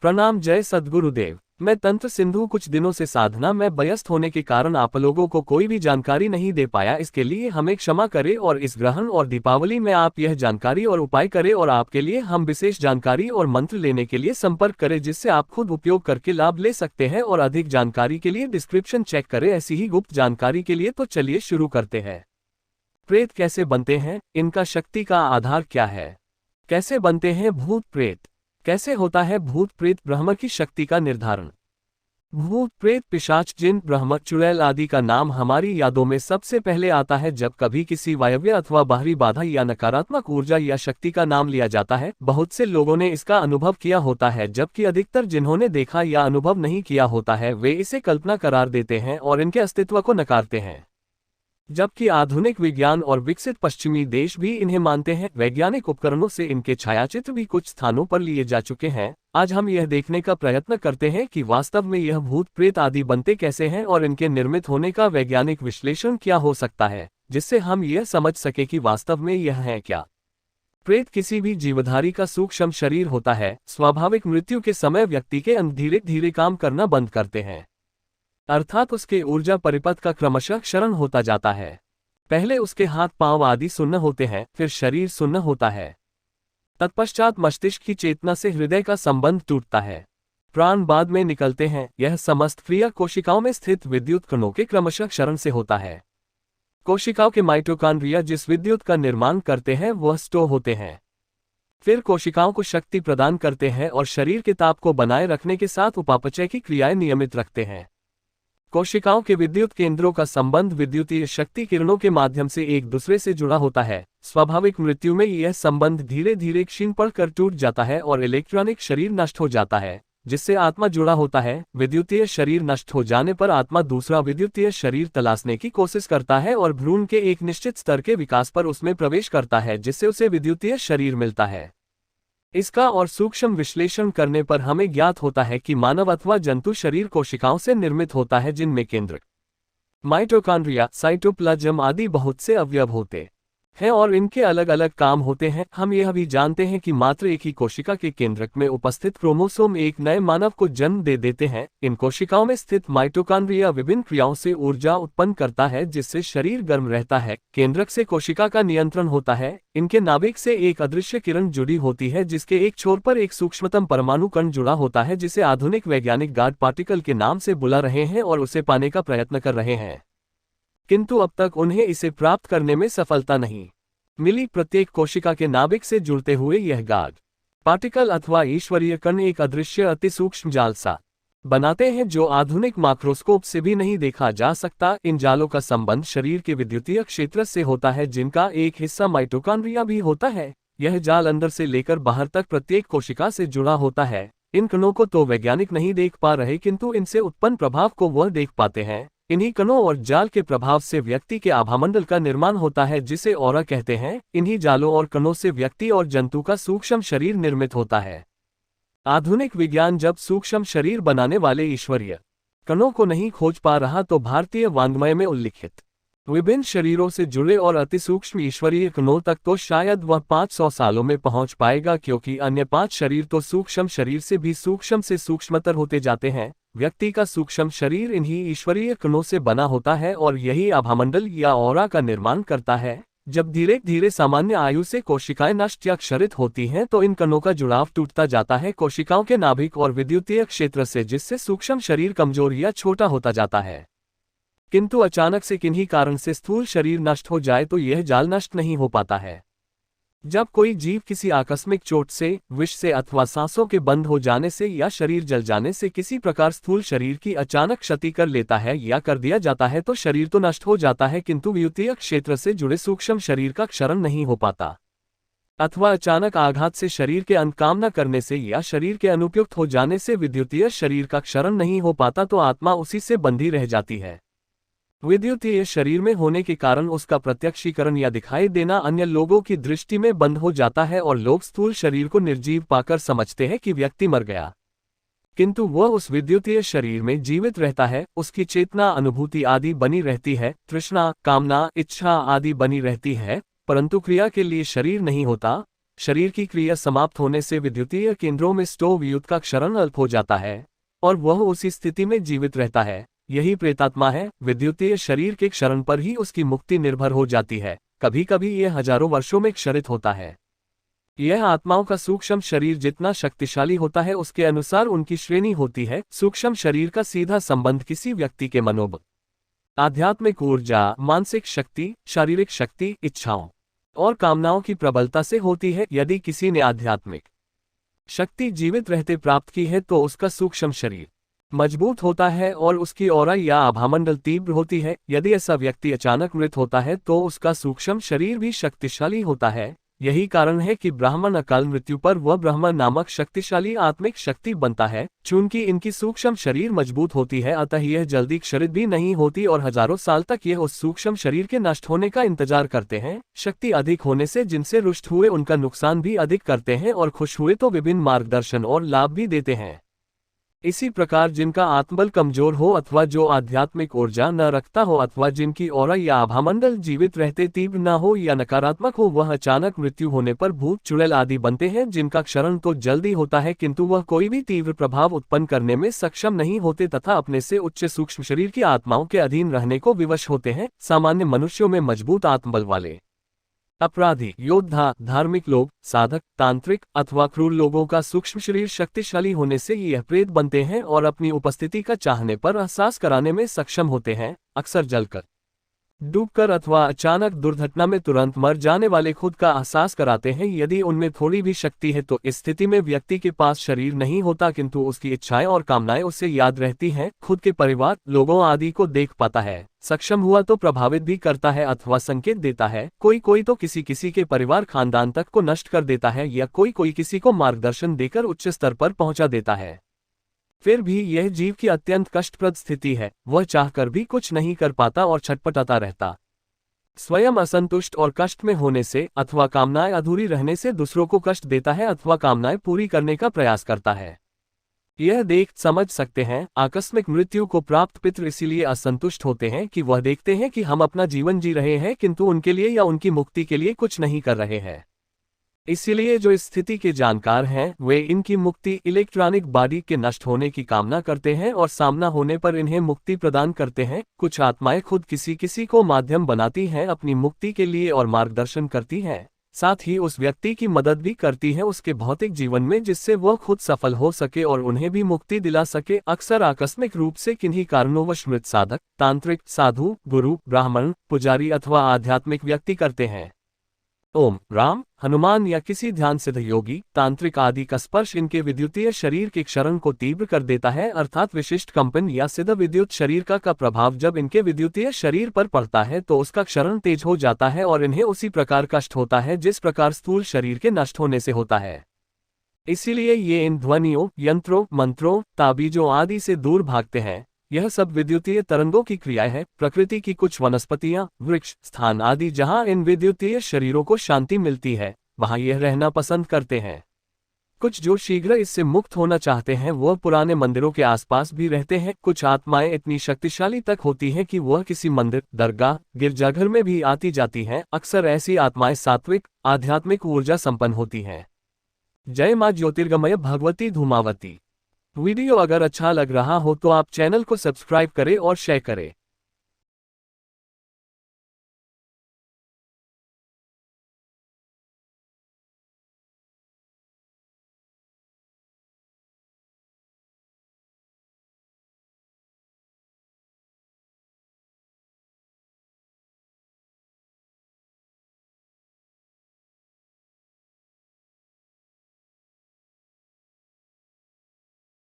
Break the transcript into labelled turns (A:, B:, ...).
A: प्रणाम। जय सद्गुरुदेव। मैं तंत्र सिंधु कुछ दिनों से साधना में व्यस्त होने के कारण आप लोगों को कोई भी जानकारी नहीं दे पाया। इसके लिए हमें क्षमा करें और इस ग्रहण और दीपावली में आप यह जानकारी और उपाय करें और आपके लिए हम विशेष जानकारी और मंत्र लेने के लिए संपर्क करें जिससे आप खुद उपयोग करके लाभ ले सकते हैं। और अधिक जानकारी के लिए डिस्क्रिप्शन चेक करें। ऐसी ही गुप्त जानकारी के लिए तो चलिए शुरू करते हैं। प्रेत कैसे बनते हैं, इनका शक्ति का आधार क्या है, कैसे बनते हैं भूत प्रेत, कैसे होता है भूत प्रेत ब्रह्म की शक्ति का निर्धारण। भूत प्रेत पिशाच जिन ब्रह्म चुड़ैल आदि का नाम हमारी यादों में सबसे पहले आता है जब कभी किसी वायव्य अथवा बाहरी बाधा या नकारात्मक ऊर्जा या शक्ति का नाम लिया जाता है। बहुत से लोगों ने इसका अनुभव किया होता है, जबकि अधिकतर जिन्होंने देखा या अनुभव नहीं किया होता है वे इसे कल्पना करार देते हैं और इनके अस्तित्व को नकारते हैं। जबकि आधुनिक विज्ञान और विकसित पश्चिमी देश भी इन्हें मानते हैं। वैज्ञानिक उपकरणों से इनके छायाचित्र भी कुछ स्थानों पर लिए जा चुके हैं। आज हम यह देखने का प्रयत्न करते हैं कि वास्तव में यह भूत प्रेत आदि बनते कैसे हैं और इनके निर्मित होने का वैज्ञानिक विश्लेषण क्या हो सकता है, जिससे हम यह समझ सके कि वास्तव में यह है क्या। प्रेत किसी भी जीवधारी का सूक्ष्म शरीर होता है। स्वाभाविक मृत्यु के समय व्यक्ति के अंग धीरे धीरे काम करना बंद करते हैं, अर्थात उसके ऊर्जा परिपथ का क्रमशः क्षरण होता जाता है। पहले उसके हाथ पांव आदि सुन्न होते हैं, फिर शरीर सुन्न होता है। तत्पश्चात मस्तिष्क की चेतना से हृदय का संबंध टूटता है, प्राण बाद में निकलते हैं। यह समस्त क्रिया कोशिकाओं में स्थित विद्युत कणों के क्रमशः क्षरण से होता है। कोशिकाओं के माइटोकॉन्ड्रिया जिस विद्युत का निर्माण करते हैं वह स्टोव होते हैं, फिर कोशिकाओं को शक्ति प्रदान करते हैं और शरीर के ताप को बनाए रखने के साथ उपापचय की क्रियाएं नियमित रखते हैं। कोशिकाओं के विद्युत केंद्रों का संबंध विद्युतीय शक्ति किरणों के माध्यम से एक दूसरे से जुड़ा होता है। स्वाभाविक मृत्यु में यह संबंध धीरे धीरे क्षीण पड़कर टूट जाता है और इलेक्ट्रॉनिक शरीर नष्ट हो जाता है, जिससे आत्मा जुड़ा होता है। विद्युतीय शरीर नष्ट हो जाने पर आत्मा दूसरा विद्युतीय शरीर तलाशने की कोशिश करता है और भ्रूण के एक निश्चित स्तर के विकास पर उसमें प्रवेश करता है, जिससे उसे विद्युतीय शरीर मिलता है। इसका और सूक्ष्म विश्लेषण करने पर हमें ज्ञात होता है कि मानव अथवा जंतु शरीर कोशिकाओं से निर्मित होता है, जिनमें केंद्रक, माइटोकॉन्ड्रिया, साइटोप्लाज्म आदि बहुत से अवयव होते हैं और इनके अलग अलग काम होते हैं। हम यह भी जानते हैं कि मात्र एक ही कोशिका के केंद्रक में उपस्थित क्रोमोसोम एक नए मानव को जन्म दे देते हैं। इन कोशिकाओं में स्थित माइटोकॉन्ड्रिया विभिन्न क्रियाओं से ऊर्जा उत्पन्न करता है, जिससे शरीर गर्म रहता है। केंद्रक से कोशिका का नियंत्रण होता है। इनके नाभिक से एक अदृश्य किरण जुड़ी होती है, जिसके एक छोर पर एक सूक्ष्मतम परमाणु कण जुड़ा होता है, जिसे आधुनिक वैज्ञानिक गॉड पार्टिकल के नाम से बुला रहे हैं और उसे पाने का प्रयत्न कर रहे हैं, किंतु अब तक उन्हें इसे प्राप्त करने में सफलता नहीं मिली। प्रत्येक कोशिका के नाभिक से जुड़ते हुए यह गॉड पार्टिकल अथवा ईश्वरीय कण एक अदृश्य अति सूक्ष्म जाल सा बनाते हैं, जो आधुनिक माइक्रोस्कोप से भी नहीं देखा जा सकता। इन जालों का संबंध शरीर के विद्युतीय क्षेत्र से होता है, जिनका एक हिस्सा माइटोकॉन्ड्रिया भी होता है। यह जाल अंदर से लेकर बाहर तक प्रत्येक कोशिका से जुड़ा होता है। इन कणों को तो वैज्ञानिक नहीं देख पा रहे, किंतु इनसे उत्पन्न प्रभाव को वह देख पाते हैं। इन्हीं कणों और जाल के प्रभाव से व्यक्ति के आभामंडल का निर्माण होता है, जिसे ऑरा कहते हैं। इन्हीं जालों और कणों से व्यक्ति और जंतु का सूक्ष्म शरीर निर्मित होता है। आधुनिक विज्ञान जब सूक्ष्म शरीर बनाने वाले ईश्वरीय कणों को नहीं खोज पा रहा, तो भारतीय वाङ्मय में उल्लिखित विभिन्न शरीरों से जुड़े और अति सूक्ष्म ईश्वरीय कणों तक तो शायद वह 500 सालों में पहुंच पाएगा, क्योंकि अन्य 5 शरीर तो सूक्ष्म शरीर से भी सूक्ष्म से सूक्ष्मतर होते जाते हैं। व्यक्ति का सूक्ष्म शरीर इन्हीं ईश्वरीय कणों से बना होता है और यही आभामंडल या ऑरा का निर्माण करता है। जब धीरे धीरे सामान्य आयु से कोशिकाएं नष्ट या क्षरित होती हैं, तो इन कणों का जुड़ाव टूटता जाता है कोशिकाओं के नाभिक और विद्युतीय क्षेत्र से, जिससे सूक्ष्म शरीर कमजोर या छोटा होता जाता है। किंतु अचानक से किन्हीं कारण से स्थूल शरीर नष्ट हो जाए तो यह जाल नष्ट नहीं हो पाता है। जब कोई जीव किसी आकस्मिक चोट से, विष से अथवा सांसों के बंद हो जाने से या शरीर जल जाने से किसी प्रकार स्थूल शरीर की अचानक क्षति कर लेता है या कर दिया जाता है, तो शरीर तो नष्ट हो जाता है, किंतु विद्युतीय क्षेत्र से जुड़े सूक्ष्म शरीर का क्षरण नहीं हो पाता। अथवा अचानक आघात से शरीर के अंत काम न करने से या शरीर के अनुपयुक्त हो जाने से विद्युतीय शरीर का क्षरण नहीं हो पाता, तो आत्मा उसी से बंधी रह जाती है। विद्युतीय शरीर में होने के कारण उसका प्रत्यक्षीकरण या दिखाई देना अन्य लोगों की दृष्टि में बंद हो जाता है और लोग स्थूल शरीर को निर्जीव पाकर समझते हैं कि व्यक्ति मर गया, किंतु वह उस विद्युतीय शरीर में जीवित रहता है। उसकी चेतना, अनुभूति आदि बनी रहती है, तृष्णा, कामना, इच्छा आदि बनी रहती है, परंतु क्रिया के लिए शरीर नहीं होता। शरीर की क्रिया समाप्त होने से विद्युतीय केंद्रों में स्टोव युद्ध का क्षरण अल्प हो जाता है और वह उसी स्थिति में जीवित रहता है। यही प्रेतात्मा है। विद्युतीय शरीर के क्षरण पर ही उसकी मुक्ति निर्भर हो जाती है। कभी कभी यह हजारों वर्षों में क्षरित होता है। यह आत्माओं का सूक्ष्म शरीर जितना शक्तिशाली होता है उसके अनुसार उनकी श्रेणी होती है। सूक्ष्म शरीर का सीधा संबंध किसी व्यक्ति के मनोबल, आध्यात्मिक ऊर्जा, मानसिक शक्ति, शारीरिक शक्ति, इच्छाओं और कामनाओं की प्रबलता से होती है। यदि किसी ने आध्यात्मिक शक्ति जीवित रहते प्राप्त की है तो उसका सूक्ष्म शरीर मजबूत होता है और उसकी ऑरा या आभामंडल तीव्र होती है। यदि ऐसा व्यक्ति अचानक मृत होता है तो उसका सूक्ष्म शरीर भी शक्तिशाली होता है। यही कारण है कि ब्राह्मण अकाल मृत्यु पर वह ब्रह्म नामक शक्तिशाली आत्मिक शक्ति बनता है। चूंकि इनकी सूक्ष्म शरीर मजबूत होती है अतः यह जल्दी क्षरित भी नहीं होती और हजारों साल तक यह उस सूक्ष्म शरीर के नष्ट होने का इंतजार करते हैं। शक्ति अधिक होने से जिनसे रुष्ट हुए उनका नुकसान भी अधिक करते हैं और खुश हुए तो विभिन्न मार्गदर्शन और लाभ भी देते हैं। इसी प्रकार जिनका आत्मबल कमजोर हो अथवा जो आध्यात्मिक ऊर्जा न रखता हो अथवा जिनकी ऑरा या आभामंडल जीवित रहते तीव्र न हो या नकारात्मक हो वह अचानक मृत्यु होने पर भूत चुड़ैल आदि बनते हैं। जिनका क्षरण तो जल्दी होता है किंतु वह कोई भी तीव्र प्रभाव उत्पन्न करने में सक्षम नहीं होते तथा अपने से उच्च सूक्ष्म शरीर की आत्माओं के अधीन रहने को विवश होते हैं। सामान्य मनुष्यों में मजबूत आत्मबल वाले अपराधी, योद्धा, धार्मिक लोग, साधक, तांत्रिक अथवा क्रूर लोगों का सूक्ष्म शरीर शक्तिशाली होने से यह प्रेत बनते हैं और अपनी उपस्थिति का चाहने पर एहसास कराने में सक्षम होते हैं। अक्सर जलकर, डूबकर अथवा अचानक दुर्घटना में तुरंत मर जाने वाले खुद का एहसास कराते हैं। यदि उनमें थोड़ी भी शक्ति है तो इस स्थिति में व्यक्ति के पास शरीर नहीं होता किंतु उसकी इच्छाएं और कामनाएं उसे याद रहती हैं। खुद के परिवार, लोगों आदि को देख पाता है। सक्षम हुआ तो प्रभावित भी करता है अथवा संकेत देता है। कोई कोई तो किसी किसी के परिवार खानदान तक को नष्ट कर देता है या कोई कोई किसी को मार्गदर्शन देकर उच्च स्तर पर पहुंचा देता है। फिर भी यह जीव की अत्यंत कष्टप्रद स्थिति है। वह चाहकर भी कुछ नहीं कर पाता और छटपटाता रहता। स्वयं असंतुष्ट और कष्ट में होने से अथवा कामनाएं अधूरी रहने से दूसरों को कष्ट देता है अथवा कामनाएं पूरी करने का प्रयास करता है। यह देख समझ सकते हैं आकस्मिक मृत्यु को प्राप्त पितृ इसीलिए असंतुष्ट होते हैं कि वह देखते हैं कि हम अपना जीवन जी रहे हैं किंतु उनके लिए या उनकी मुक्ति के लिए कुछ नहीं कर रहे हैं। इसीलिए जो इस स्थिति के जानकार हैं वे इनकी मुक्ति, इलेक्ट्रॉनिक बॉडी के नष्ट होने की कामना करते हैं और सामना होने पर इन्हें मुक्ति प्रदान करते हैं। कुछ आत्माएं खुद किसी किसी को माध्यम बनाती हैं अपनी मुक्ति के लिए और मार्गदर्शन करती हैं। साथ ही उस व्यक्ति की मदद भी करती हैं उसके भौतिक जीवन में जिससे वह खुद सफल हो सके और उन्हें भी मुक्ति दिला सके। अक्सर आकस्मिक रूप से किन्हीं कारणोंवश मृत साधक, तांत्रिक, साधु, गुरु, ब्राह्मण, पुजारी अथवा आध्यात्मिक व्यक्ति करते हैं। ओम, राम, हनुमान या किसी ध्यान सिद्ध योगी, तांत्रिक आदि का स्पर्श इनके विद्युतीय शरीर के क्षरण को तीव्र कर देता है अर्थात विशिष्ट कंपन या सिद्ध विद्युत शरीर का प्रभाव जब इनके विद्युतीय शरीर पर पड़ता है तो उसका क्षरण तेज हो जाता है और इन्हें उसी प्रकार कष्ट होता है जिस प्रकार स्थूल शरीर के नष्ट होने से होता है। इसीलिए ये इन ध्वनियों, यंत्रों, मंत्रों, ताबीजों आदि से दूर भागते हैं। यह सब विद्युतीय तरंगों की क्रियाएं है। प्रकृति की कुछ वनस्पतियां, वृक्ष, स्थान आदि जहां इन विद्युतीय शरीरों को शांति मिलती है वहां यह रहना पसंद करते हैं। कुछ जो शीघ्र इससे मुक्त होना चाहते हैं वह पुराने मंदिरों के आसपास भी रहते हैं। कुछ आत्माएं इतनी शक्तिशाली तक होती हैं कि वह किसी मंदिर, दरगाह, गिरजाघर में भी आती जाती हैं। अक्सर ऐसी आत्माएं सात्विक, आध्यात्मिक ऊर्जा संपन्न होती हैं। जय मां ज्योतिर्गमय भगवती धूमावती। वीडियो अगर अच्छा लग रहा हो तो आप चैनल को सब्सक्राइब करें और शेयर करें।